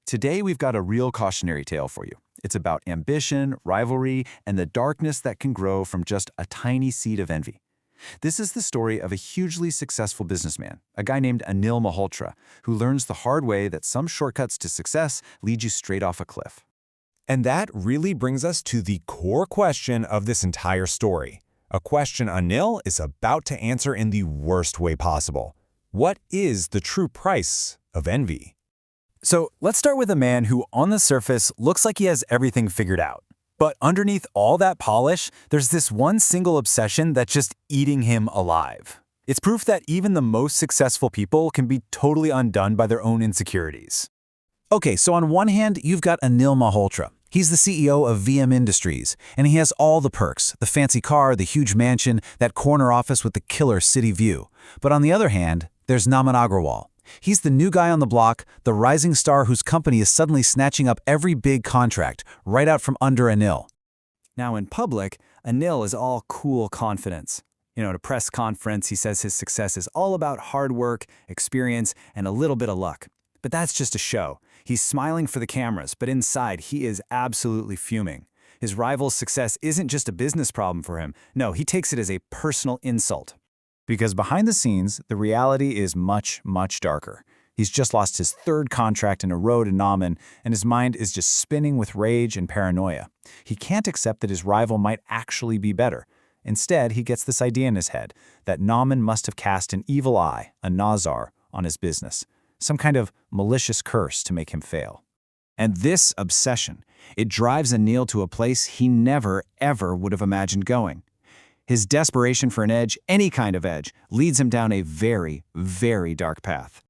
Today, we've got a real cautionary tale for you. It's about ambition, rivalry, and the darkness that can grow from just a tiny seed of envy. This is the story of a hugely successful businessman, a guy named Anil Malhotra, who learns the hard way that some shortcuts to success lead you straight off a cliff. And that really brings us to the core question of this entire story. A question Anil is about to answer in the worst way possible. What is the true price of envy? So let's start with a man who, on the surface, looks like he has everything figured out. But underneath all that polish, there's this one single obsession that's just eating him alive. It's proof that even the most successful people can be totally undone by their own insecurities. Okay, so on one hand, you've got Anil Malhotra. He's the CEO of VM Industries, and he has all the perks, the fancy car, the huge mansion, that corner office with the killer city view. But on the other hand, there's Naman Agrawal. He's the new guy on the block, the rising star whose company is suddenly snatching up every big contract right out from under Anil. Now in public, Anil is all cool confidence. At a press conference, he says his success is all about hard work, experience, and a little bit of luck. But that's just a show. He's smiling for the cameras, but inside he is absolutely fuming. His rival's success isn't just a business problem for him. No, he takes it as a personal insult. Because behind the scenes, the reality is much, much darker. He's just lost his third contract in a row to Naman, and his mind is just spinning with rage and paranoia. He can't accept that his rival might actually be better. Instead, he gets this idea in his head, that Naman must have cast an evil eye, a nazar, on his business. Some kind of malicious curse to make him fail. And this obsession, it drives Anil to a place he never, ever would have imagined going. His desperation for an edge, any kind of edge, leads him down a very, very dark path.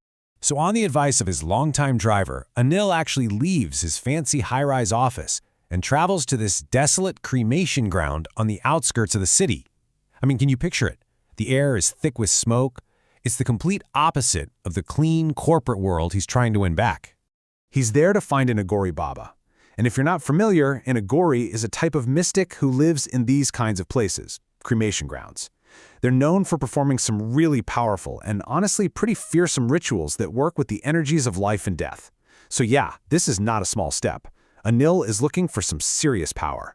So on the advice of his longtime driver, Anil actually leaves his fancy high-rise office and travels to this desolate cremation ground on the outskirts of the city. I mean, can you picture it? The air is thick with smoke. It's the complete opposite of the clean corporate world he's trying to win back. He's there to find an Aghori Baba. And if you're not familiar, an Aghori is a type of mystic who lives in these kinds of places, cremation grounds. They're known for performing some really powerful and honestly pretty fearsome rituals that work with the energies of life and death. So yeah, this is not a small step. Anil is looking for some serious power.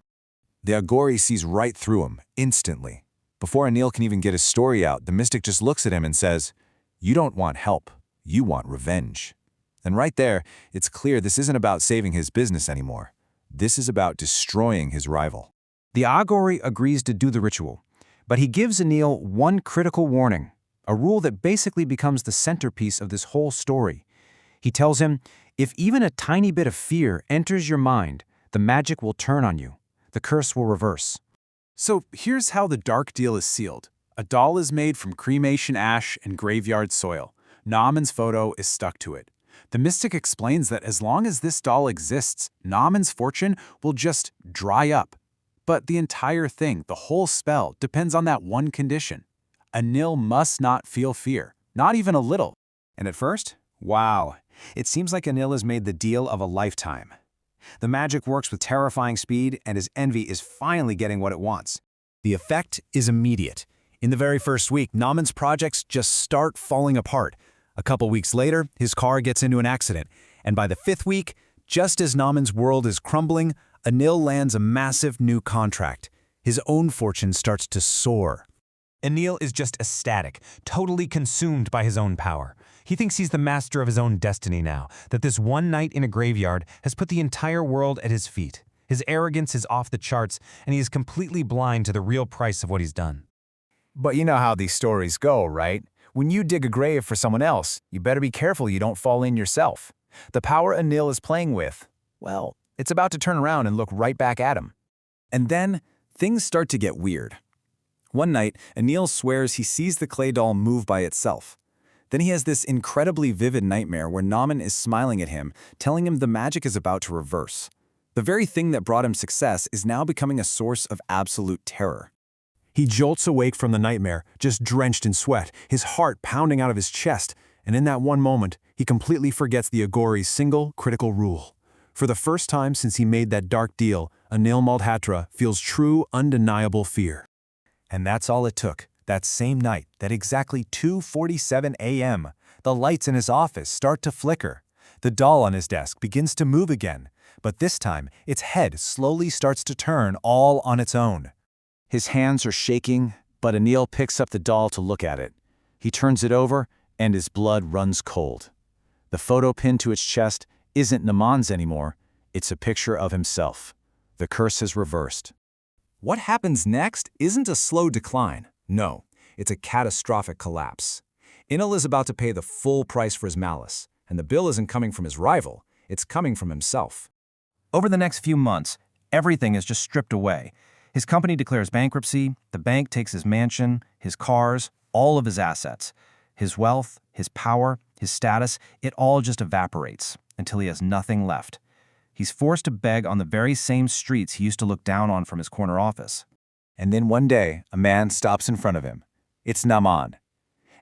The Aghori sees right through him, instantly. Before Anil can even get his story out, the mystic just looks at him and says, "You don't want help, you want revenge." And right there, it's clear this isn't about saving his business anymore. This is about destroying his rival. The Aghori agrees to do the ritual, but he gives Anil one critical warning, a rule that basically becomes the centerpiece of this whole story. He tells him, if even a tiny bit of fear enters your mind, the magic will turn on you. The curse will reverse. So here's how the dark deal is sealed. A doll is made from cremation ash and graveyard soil. Naman's photo is stuck to it. The mystic explains that as long as this doll exists, Naman's fortune will just dry up. But the entire thing, the whole spell, depends on that one condition. Anil must not feel fear, not even a little. And at first, wow, it seems like Anil has made the deal of a lifetime. The magic works with terrifying speed, and his envy is finally getting what it wants. The effect is immediate. In the very first week, Naman's projects just start falling apart. A couple weeks later, his car gets into an accident. And by the fifth week, just as Naman's world is crumbling, Anil lands a massive new contract. His own fortune starts to soar. Anil is just ecstatic, totally consumed by his own power. He thinks he's the master of his own destiny now, that this one night in a graveyard has put the entire world at his feet. His arrogance is off the charts, and he is completely blind to the real price of what he's done. But you know how these stories go, right? When you dig a grave for someone else, you better be careful you don't fall in yourself. The power Anil is playing with, well, it's about to turn around and look right back at him. And then, things start to get weird. One night, Anil swears he sees the clay doll move by itself. Then he has this incredibly vivid nightmare where Naman is smiling at him, telling him the magic is about to reverse. The very thing that brought him success is now becoming a source of absolute terror. He jolts awake from the nightmare, just drenched in sweat, his heart pounding out of his chest, and in that one moment, he completely forgets the Aghori's single critical rule. For the first time since he made that dark deal, Anil Malhotra feels true, undeniable fear. And that's all it took. That same night, at exactly 2:47 a.m., the lights in his office start to flicker. The doll on his desk begins to move again, but this time its head slowly starts to turn all on its own. His hands are shaking, but Anil picks up the doll to look at it. He turns it over, and his blood runs cold. The photo pinned to its chest isn't Naman's anymore. It's a picture of himself. The curse has reversed. What happens next isn't a slow decline. No, it's a catastrophic collapse. Anil is about to pay the full price for his malice, and the bill isn't coming from his rival, it's coming from himself. Over the next few months, everything is just stripped away. His company declares bankruptcy, the bank takes his mansion, his cars, all of his assets. His wealth, his power, his status, it all just evaporates until he has nothing left. He's forced to beg on the very same streets he used to look down on from his corner office. And then one day, a man stops in front of him. It's Naman.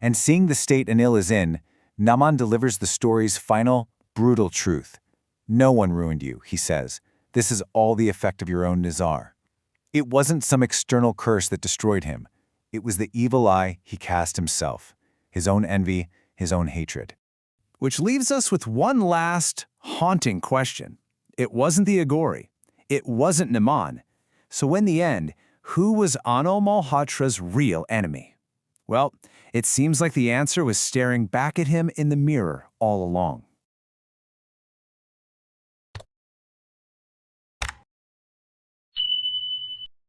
And seeing the state Anil is in, Naman delivers the story's final, brutal truth. No one ruined you, he says. This is all the effect of your own Nizar. It wasn't some external curse that destroyed him. It was the evil eye he cast himself. His own envy, his own hatred. Which leaves us with one last, haunting question. It wasn't the Aghori. It wasn't Naman. So in the end, who was Anil Malhotra's real enemy? Well, it seems like the answer was staring back at him in the mirror all along.